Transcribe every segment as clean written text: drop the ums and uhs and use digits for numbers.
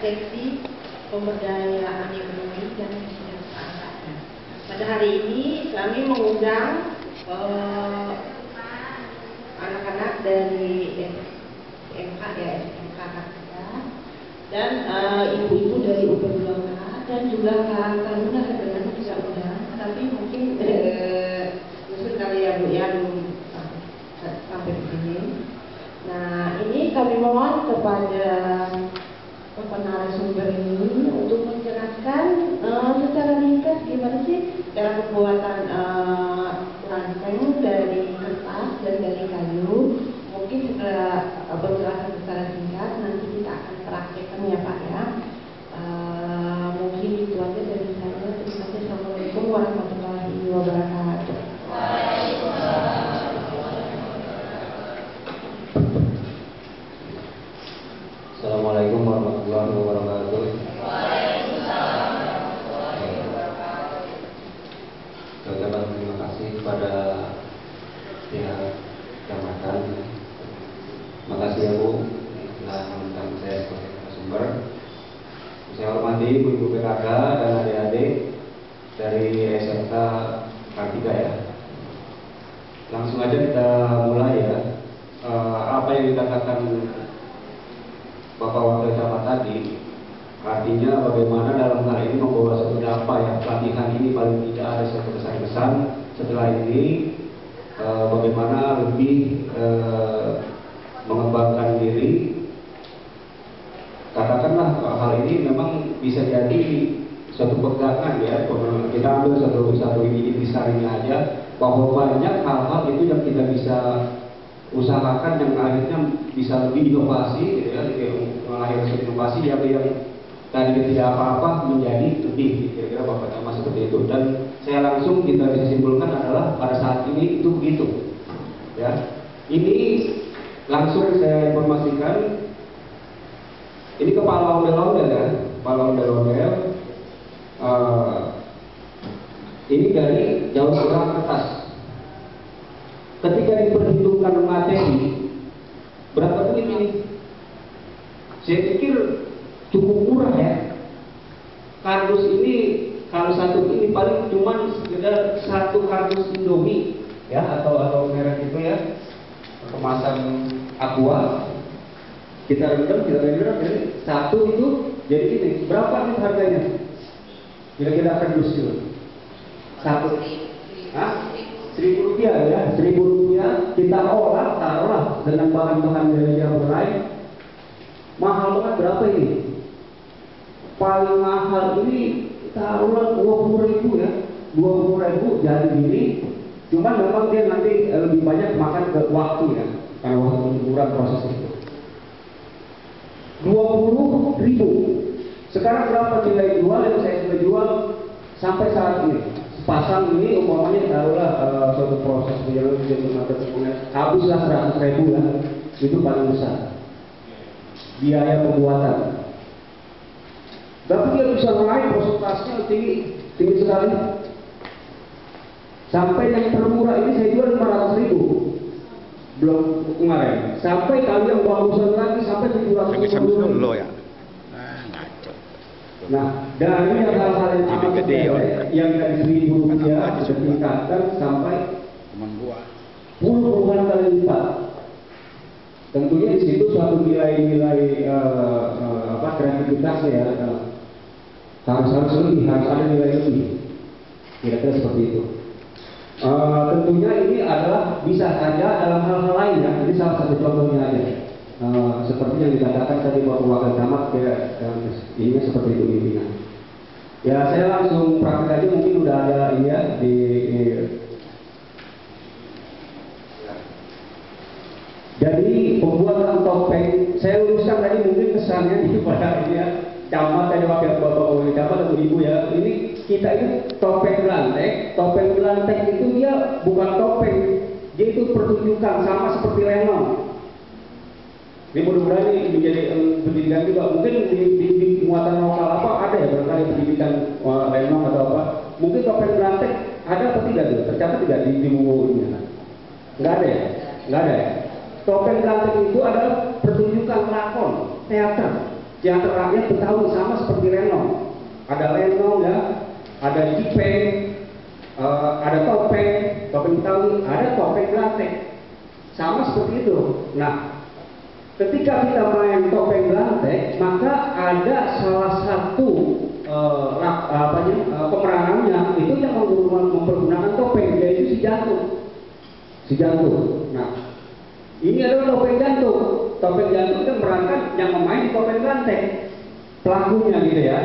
seksi pemberdayaan ekonomi dan kesejahteraan. Pada hari ini kami mengundang anak-anak dari SMK ya, SMK Kartika, dan ibu-ibu dari UP2K dan juga Kak Taruna kadang-kadang bisa undang, tapi mungkin justru kali ya Bu ya sampai begini. Nah, ini kami mohon kepada narasumber ini untuk menjelaskan secara ringkas gimana sih cara pembuatan lanteng dari kertas dan dari kayu. Mungkin setelah penjelasan secara singkat nanti kita akan praktekkan ya Pak ya. Mungkin itu aja dari saya. Terima kasih. Assalamualaikum warahmatullahi wabarakatuh. Assalamualaikum warahmatullahi wabarakatuh. Ucapan terima kasih kepada pihak kecamatan. Terima kasih ya Bu telah mengundang saya sebagai narasumber. Saya hormati ibu-ibu PKK dan adik-adik dari SMK Kartika ya. Langsung aja kita mulai ya. Apa yang dikatakan Bapak Wakil Camat tadi, artinya bagaimana dalam hal ini membawa satu dampak ya, pelatihan ini paling tidak ada satu kesan-kesan. Setelah ini bagaimana lebih mengembangkan diri. Katakanlah hal ini memang bisa jadi suatu pegangan ya, kita ambil satu intisarinya aja, bahwa banyak hal-hal itu yang kita bisa usahakan yang akhirnya bisa lebih inovasi gitu ya, melahirkan inovasi yang tadi tidak apa-apa menjadi lebih, kira-kira Bapak Camat seperti itu. Dan saya langsung kita bisa simpulkan adalah pada saat ini itu begitu ya. Ini langsung saya informasikan, ini kepala ondel-ondel ya, kepala ondel-ondel ini dari daur ulang kertas. Ketika diperhitungkan materi, berapa duit ini? Saya pikir cukup murah ya. Kardus ini, kalau satu ini paling cuma sekedar satu kardus Indomie ya, atau merek itu ya, kemasan aqua. Kita rendam, jadi satu itu jadi ini berapa nih harganya? Kira-kira kardus itu satu, Rp1.000 ya, Rp1.000 kita olah, taruhlah dengan bahan-bahan dari yang lain. Mahal banget berapa ini? Paling mahal ini taruhlah Rp20.000 ya, Rp20.000 jadi ini. Cuman memang dia nanti lebih banyak makan ke waktu ya, karena waktu ukuran proses itu. Rp20.000. Sekarang berapa nilai jual yang saya sudah jual sampai saat ini? Pasang ini umpamanya taruhlah suatu proses menjalani habislah Rp100.000 ya, itu paling besar biaya pembuatan. Tapi dia bisa naik prosentasinya tinggi sekali. Sampai yang termurah ini saya jual Rp500.000 belum kemarin. Sampai kali yang bagusan lagi sampai Rp700.000 ya. Nah, dari hal-hal yang amat yang dari Rp1.000 ditingkatkan sampai puluhan kali lipat. Tentunya di situ suatu nilai-nilai kreativitas ya, harus lebih, harus ada nilai lebih. Kira-kira seperti itu. Tentunya ini adalah bisa saja dalam hal-hal lain ya. Ini salah satu contohnya aja. Seperti yang dikatakan tadi Bapak Wakil Camat, ini seperti itu intinya. Ya saya langsung praktek aja, mungkin udah ada ini ya Jadi pembuatan topeng, saya luruskan tadi mungkin kesannya itu pada ini ya, camat tadi Wakil Bapak Camat atau Ibu ya. Ini kita ini topeng belantek itu dia bukan topeng, dia itu pertunjukan sama seperti lenong. Ini mudah-mudahan ini menjadi pendidikan juga. Mungkin di muatan lokal apa ada ya barangkali pendidikan lenong atau apa. Mungkin topeng belantek ada atau tidak tuh? Tercatat tidak di bukunya? Nggak ada ya? Nggak ada ya? Topeng belantek itu adalah pertunjukan lakon, teater. teater rakyat Betawi sama seperti lenong. Ada lenong ya, ada jipeng, ada topeng Betawi, ada topeng Belanteng. Sama seperti itu. Nah, ketika kita main topeng Belanteng, maka ada salah satu pemeranannya itu yang mempergunakan topeng, yaitu si jantung. Si jantung. Nah, ini adalah topeng jantung. Topeng jantung itu memerankan yang memain di topeng Belanteng, pelakunya gitu ya.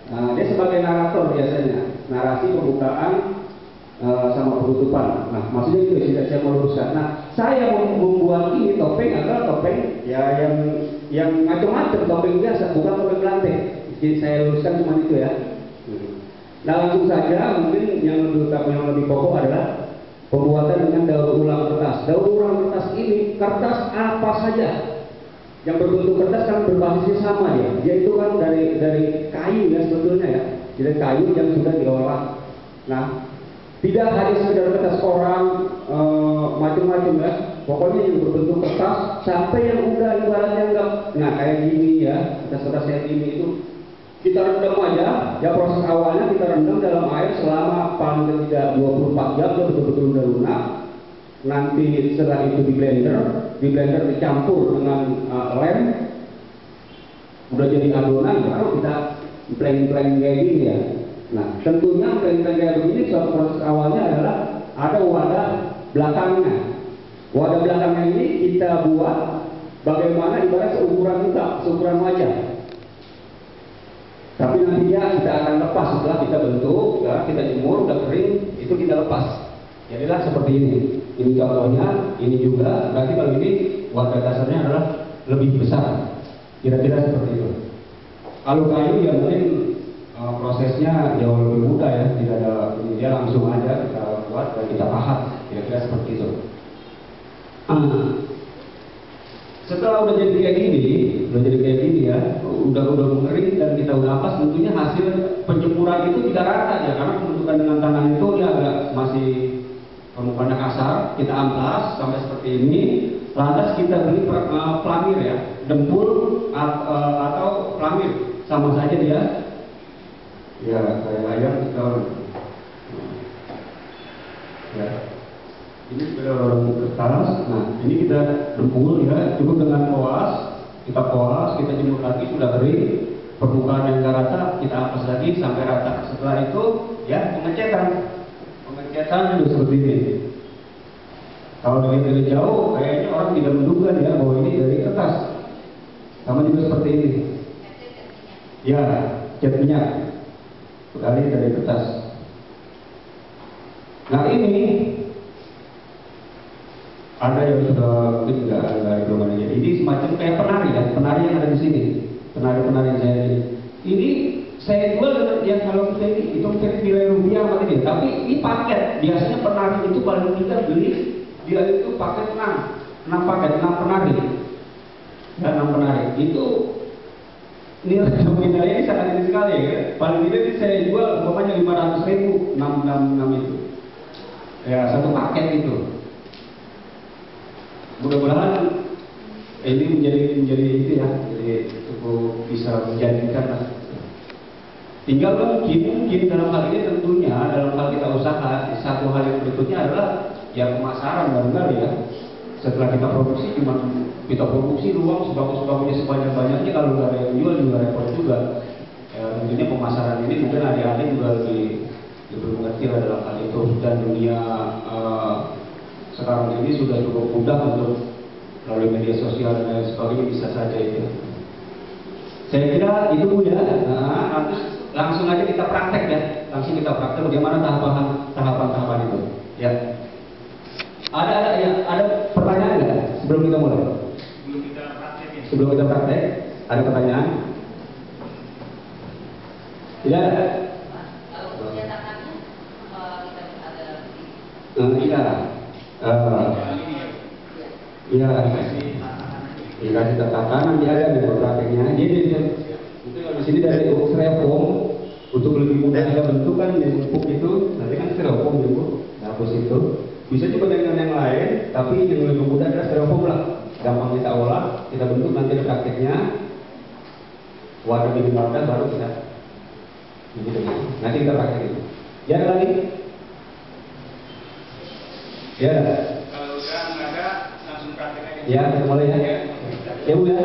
Nah, dia sebagai narator biasanya, narasi pembukaan sama penutupan. Nah, maksudnya itu tidak saya meluruskan. Nah, saya membuat ini topeng adalah topeng ya yang macam-macam, topeng biasa, bukan topeng Belanteng. Jadi saya luruskan cuma itu ya. Nah, langsung saja mungkin yang lebih pokok adalah pembuatan dengan daur ulang kertas. Daur ulang kertas ini kertas apa saja yang berbentuk kertas kan berbasisnya sama ya. Dia itu kan dari kayu ya sebetulnya ya. Jadi kayu yang sudah diolah. Nah, tidak hanya sekedar kertas koran macam-macam ya. Pokoknya yang berbentuk kertas sampai yang udah ibaratnya enggak. Nah, kayak gini ya, kertas-kertas yang ini itu kita rendam aja, ya proses awalnya kita rendam dalam air selama paling tidak 24 jam, ya betul-betul udah lunak. Nanti setelah itu di blender dicampur dengan lem, udah jadi adonan, baru kita blend kayak gini ya. Nah, tentunya blend kayak begini suatu proses awalnya adalah ada wadah belakangnya. Wadah belakangnya ini kita buat bagaimana ibarat seukuran wajah. Tapi nantinya kita akan lepas setelah kita bentuk, ya, kita jemur, udah kering, itu kita lepas. Jadilah seperti ini. Ini contohnya, ini juga. Berarti kalau ini wadah dasarnya adalah lebih besar. Kira-kira seperti itu. Kalau kayu ya mungkin prosesnya jauh lebih mudah ya. Tidak ada, dia langsung aja kita buat dan kita pahat. Kira-kira seperti itu. Setelah udah jadi kayak gini ya, udah mengering dan kita udah ampas, tentunya hasil penjemuran itu tidak rata ya, karena pembentukan dengan tangan itu dia agak masih permukaannya kasar. Kita amplas sampai seperti ini, lantas kita beli pelamir ya, dempul atau pelamir, sama saja dia. Ya kayak ayam kita. Ya. Ini sudah orang kertas. Nah, ini kita dempul ya, cukup dengan koas, kita jemur lagi, sudah kering, permukaan yang enggak rata, kita ampas lagi sampai rata. Setelah itu, ya pengecetan itu seperti ini. Kalau dari jauh, kayaknya orang tidak menduga ya bahwa ini dari kertas. Sama juga seperti ini. Ya, cat minyak, sekali dari kertas. Nah ini ada yang sudah mungkin nggak belum ada. Ini semacam kayak penari ya, penari yang ada di sini, penari saya ini saya jual yang kalau kita ini itu nilai rupiah apa ini, tapi ini paket. Biasanya penari itu paling tidak beli dia itu paket 6 paket, 6 penari dan 6 penari itu nilai nominalnya ini sangat tinggi sekali ya. Paling tidak ini saya jual umpamanya 500.000 6 itu ya, satu paket itu. Mudah-mudahan ini menjadi itu ya, jadi cukup bisa menjadikan lah. Tinggal mungkin dalam hal ini tentunya dalam hal kita usaha, satu hal yang berikutnya adalah ya pemasaran barangkali ya. Setelah kita produksi ruang sebagus-bagusnya sebanyak-banyaknya, kalau nggak ada yang jual juga repot juga. Ya, tentunya pemasaran ini mungkin adik-adik juga lebih mengerti dalam hal itu, dan dunia sekarang ini sudah cukup mudah untuk melalui media sosial dan lain sebagainya, bisa saja itu. Saya kira itu ya. Nah, nanti langsung aja kita praktek ya, bagaimana tahapan itu. Ya. Ada pertanyaan nggak sebelum kita mulai? Sebelum kita praktek, ada pertanyaan? Tidak ada. Iya. Dikasih tatakan, nanti ada di prakteknya. Jadi mungkin kalau di sini dari styrofoam untuk lebih mudah kita bentuk kan empuk itu, nanti kan styrofoam itu, hapus itu. Bisa juga dengan yang lain, tapi yang lebih mudah adalah styrofoam lah. Gampang kita olah, kita bentuk nanti ada prakteknya. wadah demi wadah baru kita begitu. Nanti kita pakai gitu. Ya lagi. Ya. Kalau udah nggak ada langsung praktek aja. Ya, kita mulai ya. Ya Bu ya.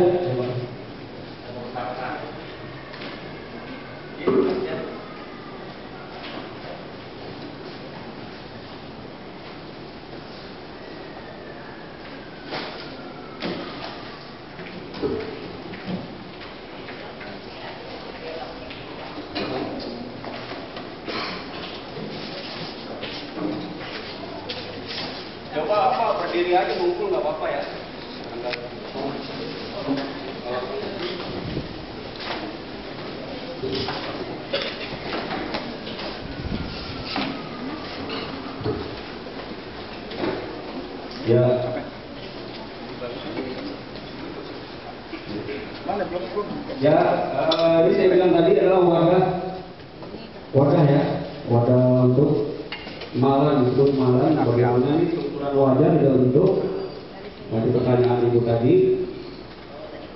Coba apa berdiri aja ngumpul nggak apa-apa ya. Ya. Mana belum? Ya, ini saya bilang tadi adalah wadah ya, wadah untuk malam, disebut malam. Bagaimana ini strukturan wadah di dalam bentuk? Tadi pertanyaan ibu tadi.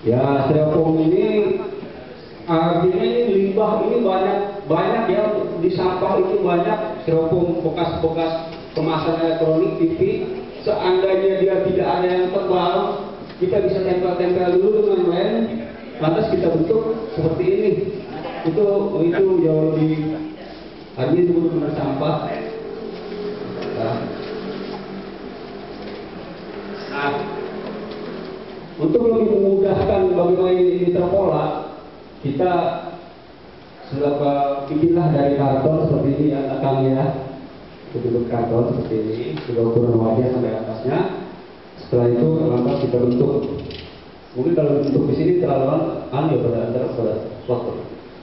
Ya, styrofoam ini artinya ini limbah ini banyak ya, di sampah itu banyak styrofoam bekas-bekas kemasan elektronik, TV. Seandainya dia tidak ada yang tebal, kita bisa tempel-tempel dulu dengan lem, lantas kita bentuk seperti ini. Itu jauh lebih, artinya itu benar sampah. Nah, untuk lebih memudahkan bagaimana ini terpola, kita sudah bikinlah dari karton seperti ini ya, belakangnya bentuk karton seperti ini, sudah ukuran wajah sampai atasnya. Setelah itu lantas kita bentuk. Mungkin kalau bentuk di sini terlalu aneh pada waktu.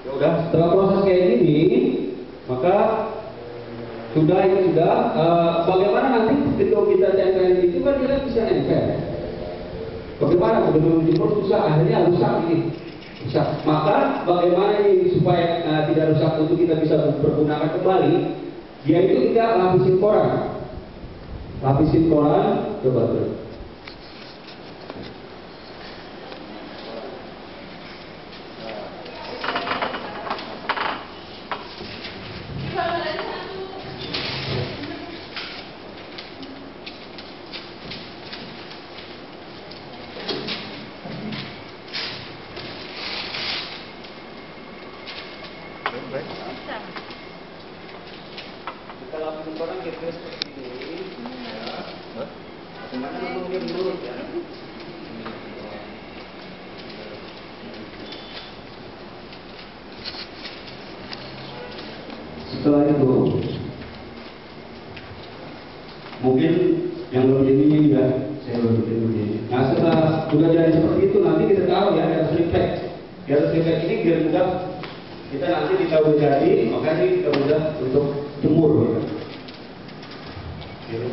Ya udah, setelah proses kayak gini, maka sudah bagaimana nanti ketika kita tempel itu kan kita bisa nempel. Bagaimana begitu dijemur susah, akhirnya rusak ini. Rusak. Maka bagaimana ini supaya tidak rusak untuk kita bisa bergunakan kembali? Yaitu kita lapisin koran. Lapisin koran, coba tuh. Kita lapisin koran kira-kira seperti ini. Ya. Bagaimana dia menurut ya? Setelah itu, mungkin yang lebih ini juga saya lebih begini. Nah, setelah sudah jadi seperti itu, nanti kita tahu ya garis refleks. Garis refleks ini biar mudah kita nanti ditahu jadi, makanya kita mudah untuk jemur. Ya.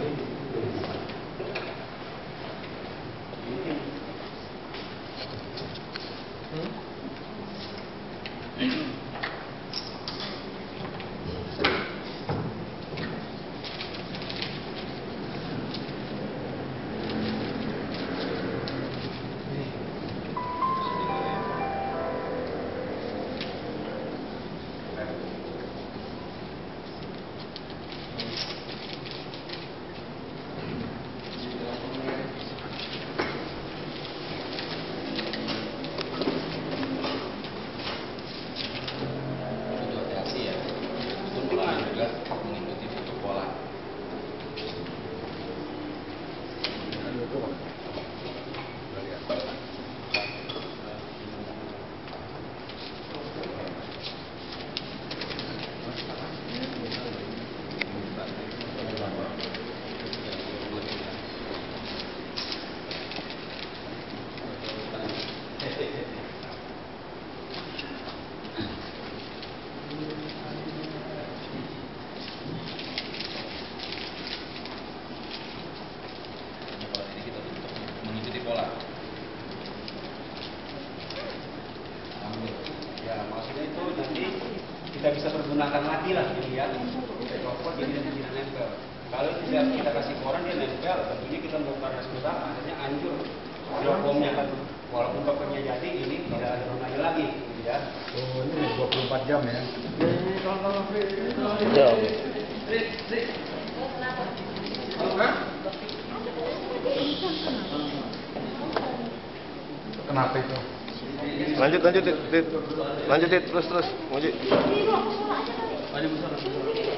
kita bisa pergunakan lagi lah ini ya. Kita copot jadi tidak nempel. Kalau tidak kita kasih koran dia nempel, tentunya kita bongkar reskutan, akhirnya hancur styrofoamnya kan. Walaupun papernya jadi, ini tidak ada gunanya lagi. Ya. Oh, ini 24 jam ya. Ya. Kenapa itu? Lanjut, Dit. Lanjut, Dit. Terus. Lanjut. Lanjut.